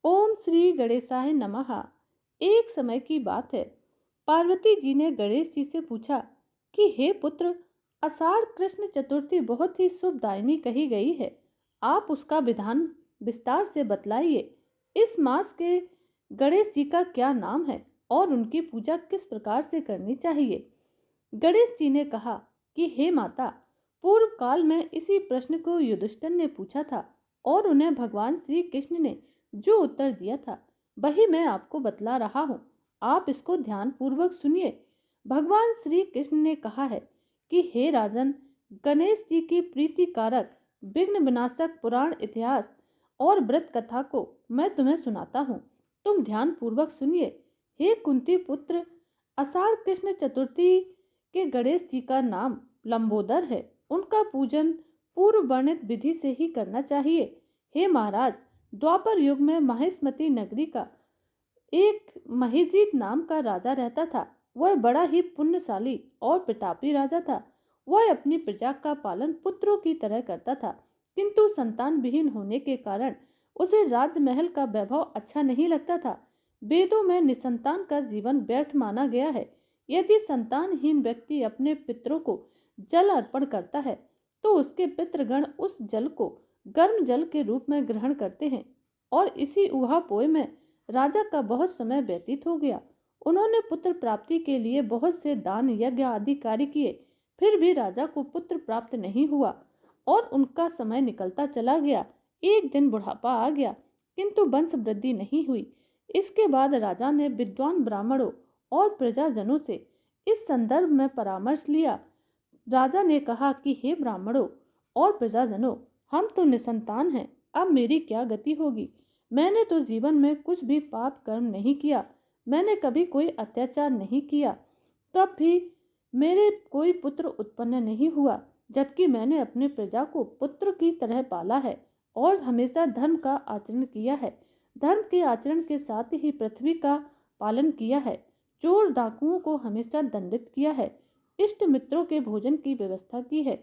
ओम श्री गणेशाय नमः। एक समय की बात है, पार्वती जी ने गणेश जी से पूछा कि हे पुत्र, आषाढ़ कृष्ण चतुर्थी बहुत ही शुभदायिनी कही गई है। आप उसका विधान विस्तार से बतलाइए। इस मास के गणेश जी का क्या नाम है और उनकी पूजा किस प्रकार से करनी चाहिए? गणेश जी ने कहा कि हे माता, पूर्व काल में इसी प्रश्न को युधिष्ठिर ने पूछा था और उन्हें भगवान श्री कृष्ण ने जो उत्तर दिया था वही मैं आपको बतला रहा हूँ। आप इसको ध्यान पूर्वक सुनिए। भगवान श्री कृष्ण ने कहा है कि हे राजन, गणेश जी की प्रीति कारक विघ्न विनाशक पुराण इतिहास और व्रत कथा को मैं तुम्हें सुनाता हूँ। तुम ध्यान पूर्वक सुनिए। हे कुंती पुत्र, आषाढ़ कृष्ण चतुर्थी के गणेश जी का नाम लंबोदर है। उनका पूजन पूर्व वर्णित विधि से ही करना चाहिए। हे महाराज, द्वापर युग में महिष्मती नगरी का एक महिजीत नाम का राजा रहता था। वह बड़ा ही पुण्यशाली और प्रतापी राजा था। वह अपनी प्रजा का पालन पुत्रों की तरह करता था, किंतु संतान विहीन होने के कारण उसे राजमहल का वैभव अच्छा नहीं लगता था। वेदों में निसंतान का जीवन व्यर्थ माना गया है। यदि संतानहीन व्यक्ति अपने पितरों को जल अर्पण करता है तो उसके पितृगण उस जल को गर्म जल के रूप में ग्रहण करते हैं और इसी ऊहापोह में राजा का बहुत समय व्यतीत हो गया। उन्होंने पुत्र प्राप्ति के लिए बहुत से दान यज्ञ आदि कार्य किए, फिर भी राजा को पुत्र प्राप्त नहीं हुआ और उनका समय निकलता चला गया। एक दिन बुढ़ापा आ गया, किंतु वंश वृद्धि नहीं हुई। इसके बाद राजा ने विद्वान ब्राह्मणों और प्रजाजनों से इस संदर्भ में परामर्श लिया। राजा ने कहा कि हे ब्राह्मणों और प्रजाजनों, हम तो निसंतान हैं, अब मेरी क्या गति होगी? मैंने तो जीवन में कुछ भी पाप कर्म नहीं किया, मैंने कभी कोई अत्याचार नहीं किया, तब भी मेरे कोई पुत्र उत्पन्न नहीं हुआ, जबकि मैंने अपने प्रजा को पुत्र की तरह पाला है और हमेशा धर्म का आचरण किया है। धर्म के आचरण के साथ ही पृथ्वी का पालन किया है। चोर डाकुओं को हमेशा दंडित किया है। इष्ट मित्रों के भोजन की व्यवस्था की है।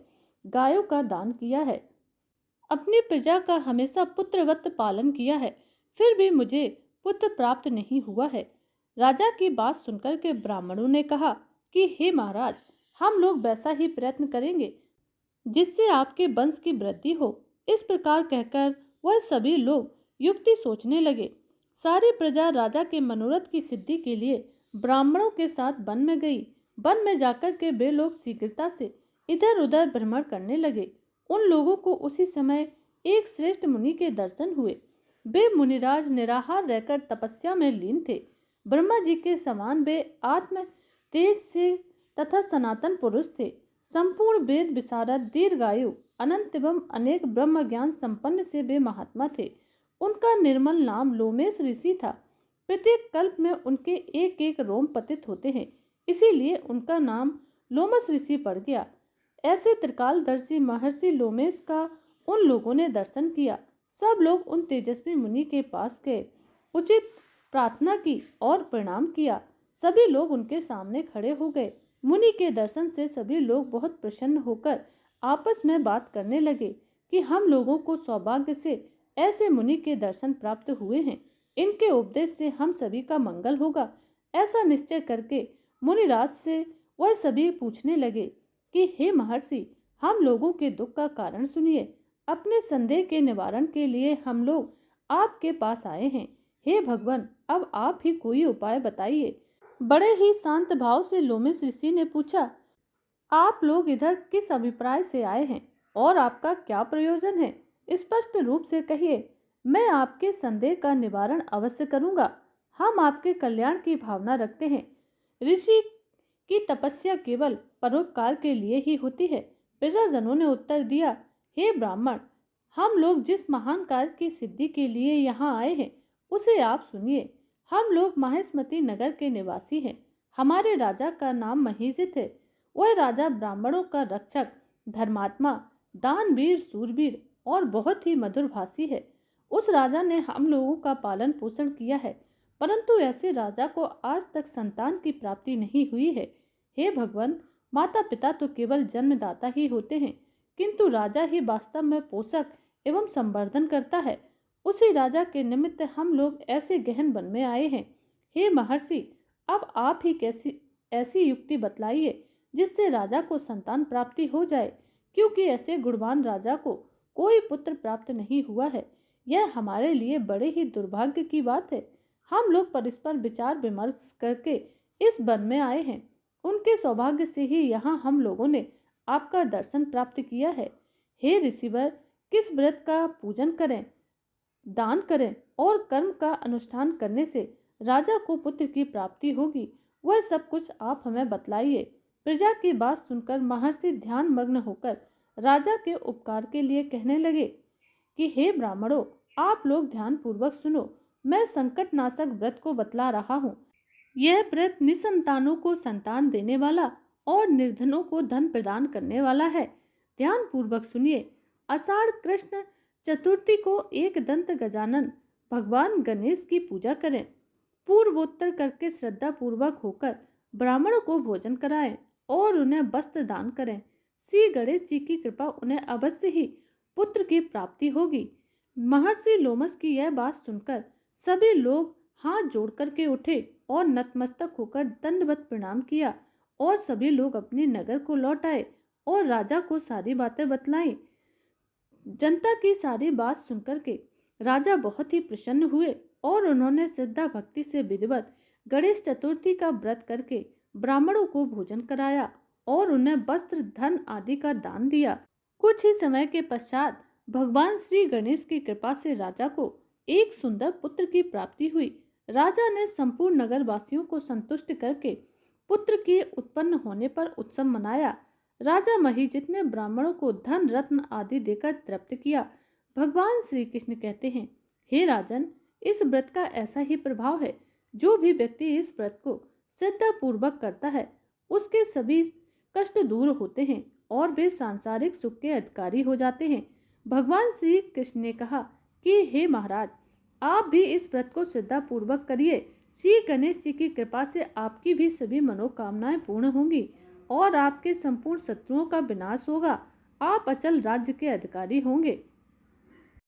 गायों का दान किया है। अपनी प्रजा का हमेशा पुत्रवत पालन किया है, फिर भी मुझे पुत्र प्राप्त नहीं हुआ है। राजा की बात सुनकर के ब्राह्मणों ने कहा कि हे महाराज, हम लोग वैसा ही प्रयत्न करेंगे जिससे आपके वंश की वृद्धि हो। इस प्रकार कहकर वह सभी लोग युक्ति सोचने लगे। सारी प्रजा राजा के मनोरथ की सिद्धि के लिए ब्राह्मणों के साथ वन में गई। वन में जाकर के वे लोग शीघ्रता से इधर उधर भ्रमण करने लगे। उन लोगों को उसी समय एक श्रेष्ठ मुनि के दर्शन हुए। वे मुनिराज निराहार रहकर तपस्या में लीन थे। ब्रह्मा जी के समान वे आत्म तेज से तथा सनातन पुरुष थे। संपूर्ण वेद विशारद, दीर्घायु, अनंत एवं अनेक ब्रह्म ज्ञान संपन्न से वे महात्मा थे। उनका निर्मल नाम लोमेश ऋषि था। प्रत्येक कल्प में उनके एक एक रोम पतित होते हैं, इसीलिए उनका नाम लोमस ऋषि पड़ गया। ऐसे त्रिकालदर्शी महर्षि लोमेश का उन लोगों ने दर्शन किया। सब लोग उन तेजस्वी मुनि के पास गए, उचित प्रार्थना की और प्रणाम किया। सभी लोग उनके सामने खड़े हो गए। मुनि के दर्शन से सभी लोग बहुत प्रसन्न होकर आपस में बात करने लगे कि हम लोगों को सौभाग्य से ऐसे मुनि के दर्शन प्राप्त हुए हैं। इनके उपदेश से हम सभी का मंगल होगा। ऐसा निश्चय करके मुनिराज से वह सभी पूछने लगे कि हे महर्षि, हम लोगों के दुख का कारण सुनिए। अपने संदेह के निवारण के लिए हम लोग आपके पास आए हैं। हे भगवान, अब आप ही कोई उपाय बताइए। बड़े ही शांत भाव से लोमेश ऋषि ने पूछा, आप लोग इधर किस अभिप्राय से आए हैं और आपका क्या प्रयोजन है? स्पष्ट रूप से कहिए, मैं आपके संदेह का निवारण अवश्य करूंगा। हम आपके कल्याण की भावना रखते हैं। ऋषि की तपस्या केवल परोपकार के लिए ही होती है। प्रजाजनों ने उत्तर दिया, हे ब्राह्मण, हम लोग जिस महान कार्य की सिद्धि के लिए यहाँ आए हैं उसे आप सुनिए। हम लोग महिष्मती नगर के निवासी हैं। हमारे राजा का नाम महिजित है। वह राजा ब्राह्मणों का रक्षक, धर्मात्मा, दानवीर, सूरवीर और बहुत ही मधुरभाषी है। उस राजा ने हम लोगों का पालन पोषण किया है, परंतु ऐसे राजा को आज तक संतान की प्राप्ति नहीं हुई है। हे भगवान, माता पिता तो केवल जन्मदाता ही होते हैं, किंतु राजा ही वास्तव में पोषक एवं संवर्धन करता है। उसी राजा के निमित्त हम लोग ऐसे गहन वन में आए हैं। हे महर्षि, अब आप ही कैसी ऐसी युक्ति बतलाइए जिससे राजा को संतान प्राप्ति हो जाए, क्योंकि ऐसे गुणवान राजा को कोई पुत्र प्राप्त नहीं हुआ है। यह हमारे लिए बड़े ही दुर्भाग्य की बात है। हम लोग परस्पर विचार विमर्श करके इस वन में आए हैं। उनके सौभाग्य से ही यहाँ हम लोगों ने आपका दर्शन प्राप्त किया है। हे ऋषिवर, किस व्रत का पूजन करें, दान करें और कर्म का अनुष्ठान करने से राजा को पुत्र की प्राप्ति होगी, वह सब कुछ आप हमें बतलाइए। प्रजा की बात सुनकर महर्षि ध्यान मग्न होकर राजा के उपकार के लिए कहने लगे कि हे ब्राह्मणों, आप लोग ध्यान पूर्वक सुनो। मैं संकट नाशक व्रत को बतला रहा हूँ। यह व्रत निसंतानों को संतान देने वाला और निर्धनों को धन प्रदान करने वाला है। ध्यान पूर्वक सुनिए। आषाढ़ कृष्ण चतुर्थी को एक दंत गजानन भगवान गणेश की पूजा करें। पूर्वोत्तर करके श्रद्धा पूर्वक होकर ब्राह्मणों को भोजन कराएं और उन्हें वस्त्र दान करें। श्री गणेश जी की कृपा उन्हें अवश्य ही पुत्र की प्राप्ति होगी। महर्षि लोमस की यह बात सुनकर सभी लोग हाथ जोड़ करके उठे और नतमस्तक होकर दंडवत प्रणाम किया और सभी लोग अपने नगर को लौट आए और राजा को सारी बातें बतलाई। जनता की सारी बात सुनकर के राजा बहुत ही प्रसन्न हुए और उन्होंने श्रद्धा भक्ति से विधिवत गणेश चतुर्थी का व्रत करके ब्राह्मणों को भोजन कराया और उन्हें वस्त्र धन आदि का दान दिया। कुछ ही समय के पश्चात भगवान श्री गणेश की कृपा से राजा को एक सुंदर पुत्र की प्राप्ति हुई। राजा ने संपूर्ण नगर वासियों को संतुष्ट करके पुत्र के उत्पन्न होने पर उत्सव मनाया। राजा महिजित ने ब्राह्मणों को धन रत्न आदि देकर तृप्त किया। भगवान श्री कृष्ण कहते हैं, हे राजन, इस व्रत का ऐसा ही प्रभाव है। जो भी व्यक्ति इस व्रत को श्रद्धा पूर्वक करता है उसके सभी कष्ट दूर होते हैं और वे सांसारिक सुख के अधिकारी हो जाते हैं। भगवान श्री कृष्ण ने कहा कि हे महाराज, आप भी इस व्रत को श्रद्धा पूर्वक करिए। श्री गणेश जी की कृपा से आपकी भी सभी मनोकामनाएं पूर्ण होंगी और आपके संपूर्ण शत्रुओं का विनाश होगा। आप अचल राज्य के अधिकारी होंगे।